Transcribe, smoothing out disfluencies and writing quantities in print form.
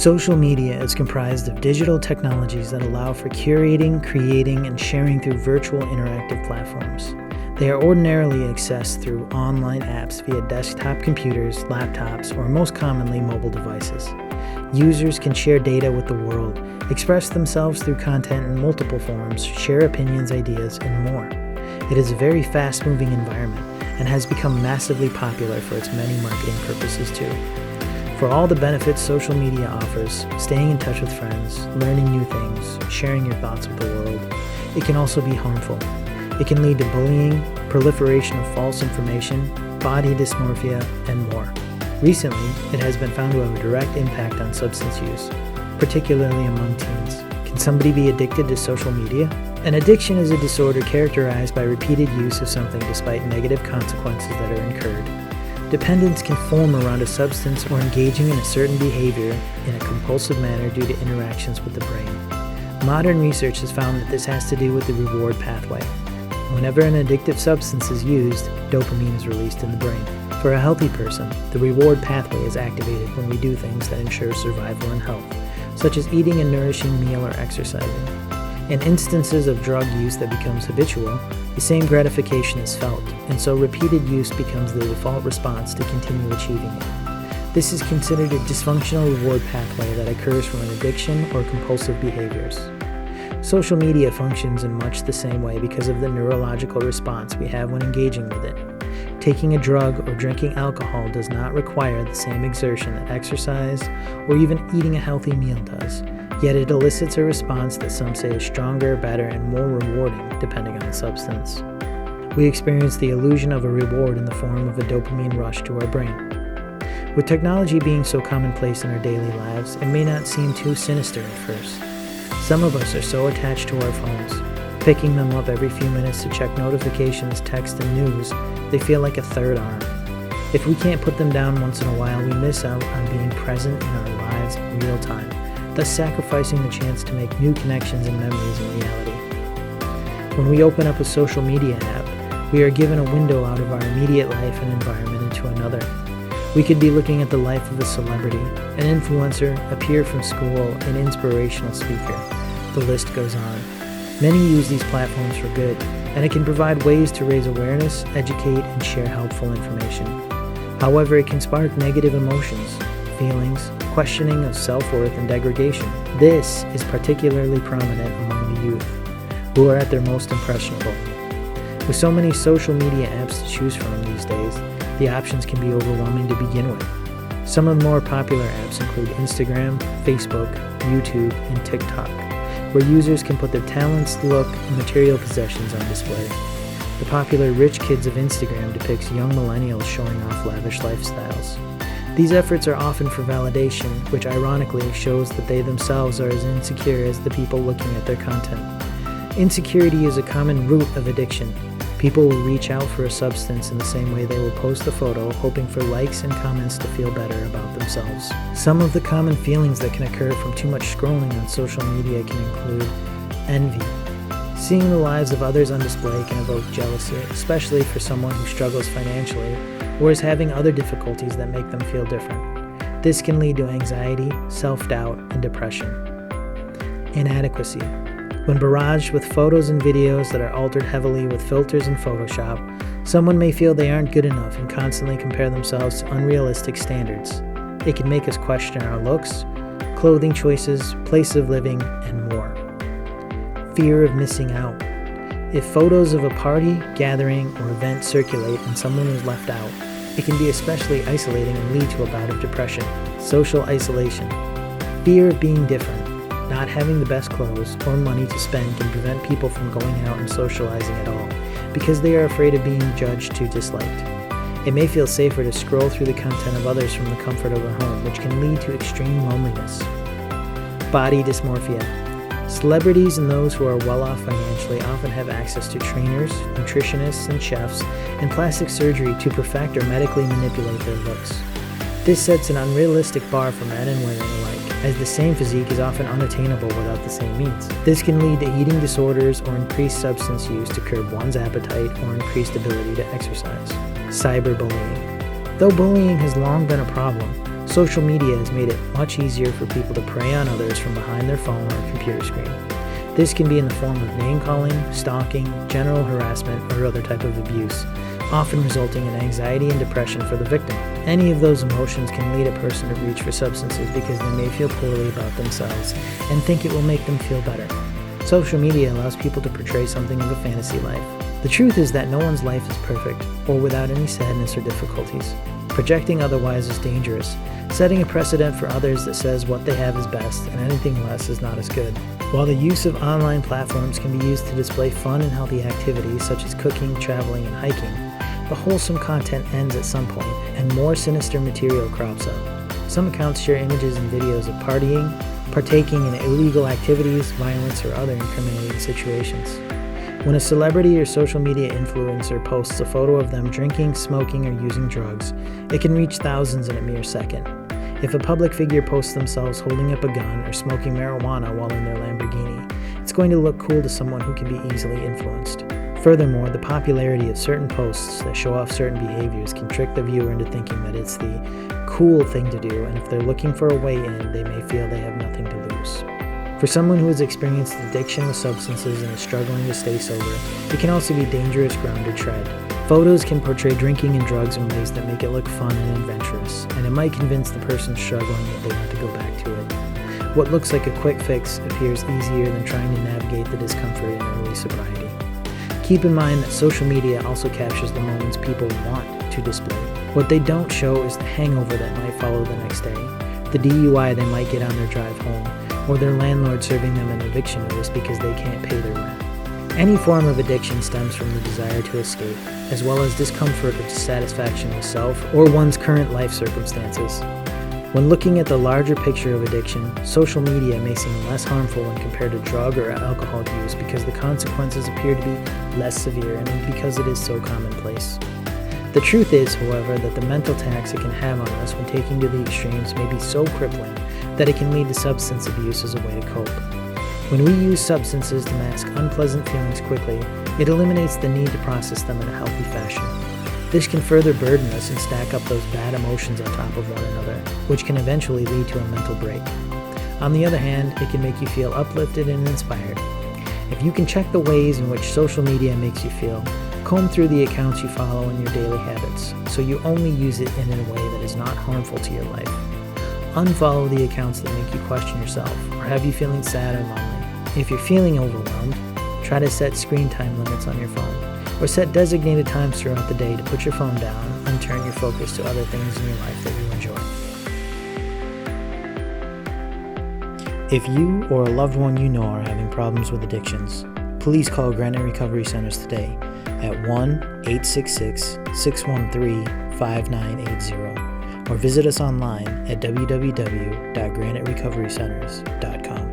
Social media is comprised of digital technologies that allow for curating, creating, and sharing through virtual interactive platforms. They are ordinarily accessed through online apps via desktop computers, laptops, or most commonly mobile devices. Users can share data with the world, express themselves through content in multiple forms, share opinions, ideas, and more. It is a very fast-moving environment and has become massively popular for its many marketing purposes too. For all the benefits social media offers, staying in touch with friends, learning new things, sharing your thoughts with the world, it can also be harmful. It can lead to bullying, proliferation of false information, body dysmorphia, and more. Recently, it has been found to have a direct impact on substance use, particularly among teens. Can somebody be addicted to social media? An addiction is a disorder characterized by repeated use of something despite negative consequences that are incurred. Dependence can form around a substance or engaging in a certain behavior in a compulsive manner due to interactions with the brain. Modern research has found that this has to do with the reward pathway. Whenever an addictive substance is used, dopamine is released in the brain. For a healthy person, the reward pathway is activated when we do things that ensure survival and health, such as eating a nourishing meal or exercising. In instances of drug use that becomes habitual, the same gratification is felt, and so repeated use becomes the default response to continue achieving it. This is considered a dysfunctional reward pathway that occurs from an addiction or compulsive behaviors. Social media functions in much the same way because of the neurological response we have when engaging with it. Taking a drug or drinking alcohol does not require the same exertion that exercise or even eating a healthy meal does, yet it elicits a response that some say is stronger, better, and more rewarding depending on the substance. We experience the illusion of a reward in the form of a dopamine rush to our brain. With technology being so commonplace in our daily lives, it may not seem too sinister at first. Some of us are so attached to our phones, picking them up every few minutes to check notifications, text, and news, they feel like a third arm. If we can't put them down once in a while, we miss out on being present in our lives in real time, thus sacrificing the chance to make new connections and memories in reality. When we open up a social media app, we are given a window out of our immediate life and environment into another. We could be looking at the life of a celebrity, an influencer, a peer from school, an inspirational speaker. The list goes on. Many use these platforms for good, and it can provide ways to raise awareness, educate, and share helpful information. However, it can spark negative emotions, feelings, questioning of self-worth, and degradation. This is particularly prominent among the youth, who are at their most impressionable. With so many social media apps to choose from these days, the options can be overwhelming to begin with. Some of the more popular apps include Instagram, Facebook, YouTube, and TikTok, where users can put their talents, look, and material possessions on display. The popular Rich Kids of Instagram depicts young millennials showing off lavish lifestyles. These efforts are often for validation, which ironically shows that they themselves are as insecure as the people looking at their content. Insecurity is a common root of addiction. People will reach out for a substance in the same way they will post a photo, hoping for likes and comments to feel better about themselves. Some of the common feelings that can occur from too much scrolling on social media can include envy. Seeing the lives of others on display can evoke jealousy, especially for someone who struggles financially or is having other difficulties that make them feel different. This can lead to anxiety, self-doubt, and depression. Inadequacy. When barraged with photos and videos that are altered heavily with filters and Photoshop, someone may feel they aren't good enough and constantly compare themselves to unrealistic standards. It can make us question our looks, clothing choices, place of living, and more. Fear of missing out. If photos of a party, gathering, or event circulate and someone is left out, it can be especially isolating and lead to a bout of depression. Social isolation. Fear of being different. Not having the best clothes or money to spend can prevent people from going out and socializing at all because they are afraid of being judged to disliked. It may feel safer to scroll through the content of others from the comfort of their home, which can lead to extreme loneliness. Body dysmorphia. Celebrities and those who are well off financially often have access to trainers, nutritionists, and chefs, and plastic surgery to perfect or medically manipulate their looks. This sets an unrealistic bar for men and women alike, as the same physique is often unattainable without the same means. This can lead to eating disorders or increased substance use to curb one's appetite or increased ability to exercise. Cyberbullying. Though bullying has long been a problem, social media has made it much easier for people to prey on others from behind their phone or computer screen. This can be in the form of name-calling, stalking, general harassment, or other type of abuse, often resulting in anxiety and depression for the victim. Any of those emotions can lead a person to reach for substances because they may feel poorly about themselves and think it will make them feel better. Social media allows people to portray something of a fantasy life. The truth is that no one's life is perfect or without any sadness or difficulties. Projecting otherwise is dangerous, setting a precedent for others that says what they have is best and anything less is not as good. While the use of online platforms can be used to display fun and healthy activities such as cooking, traveling, and hiking, the wholesome content ends at some point and more sinister material crops up. Some accounts share images and videos of partying, partaking in illegal activities, violence, or other incriminating situations. When a celebrity or social media influencer posts a photo of them drinking, smoking, or using drugs, it can reach thousands in a mere second. If a public figure posts themselves holding up a gun or smoking marijuana while in their Lamborghini, it's going to look cool to someone who can be easily influenced. Furthermore, the popularity of certain posts that show off certain behaviors can trick the viewer into thinking that it's the cool thing to do, and if they're looking for a way in, they may feel they have nothing to lose. For someone who has experienced addiction with substances and is struggling to stay sober, it can also be dangerous ground to tread. Photos can portray drinking and drugs in ways that make it look fun and adventurous, and it might convince the person struggling that they want to go back to it. What looks like a quick fix appears easier than trying to navigate the discomfort in early sobriety. Keep in mind that social media also captures the moments people want to display. What they don't show is the hangover that might follow the next day, the DUI they might get on their drive home, or their landlord serving them an eviction notice because they can't pay their rent. Any form of addiction stems from the desire to escape, as well as discomfort or dissatisfaction with self or one's current life circumstances. When looking at the larger picture of addiction, social media may seem less harmful when compared to drug or alcohol use because the consequences appear to be less severe and because it is so commonplace. The truth is, however, that the mental tax it can have on us when taken to the extremes may be so crippling that it can lead to substance abuse as a way to cope. When we use substances to mask unpleasant feelings quickly, it eliminates the need to process them in a healthy fashion. This can further burden us and stack up those bad emotions on top of one another, which can eventually lead to a mental break. On the other hand, it can make you feel uplifted and inspired. If you can check the ways in which social media makes you feel, comb through the accounts you follow in your daily habits, so you only use it in a way that is not harmful to your life. Unfollow the accounts that make you question yourself or have you feeling sad or lonely. If you're feeling overwhelmed, try to set screen time limits on your phone, or set designated times throughout the day to put your phone down and turn your focus to other things in your life that you enjoy. If you or a loved one you know are having problems with addictions, please call Granite Recovery Centers today at 1-866-613-5980 or visit us online at www.graniterecoverycenters.com.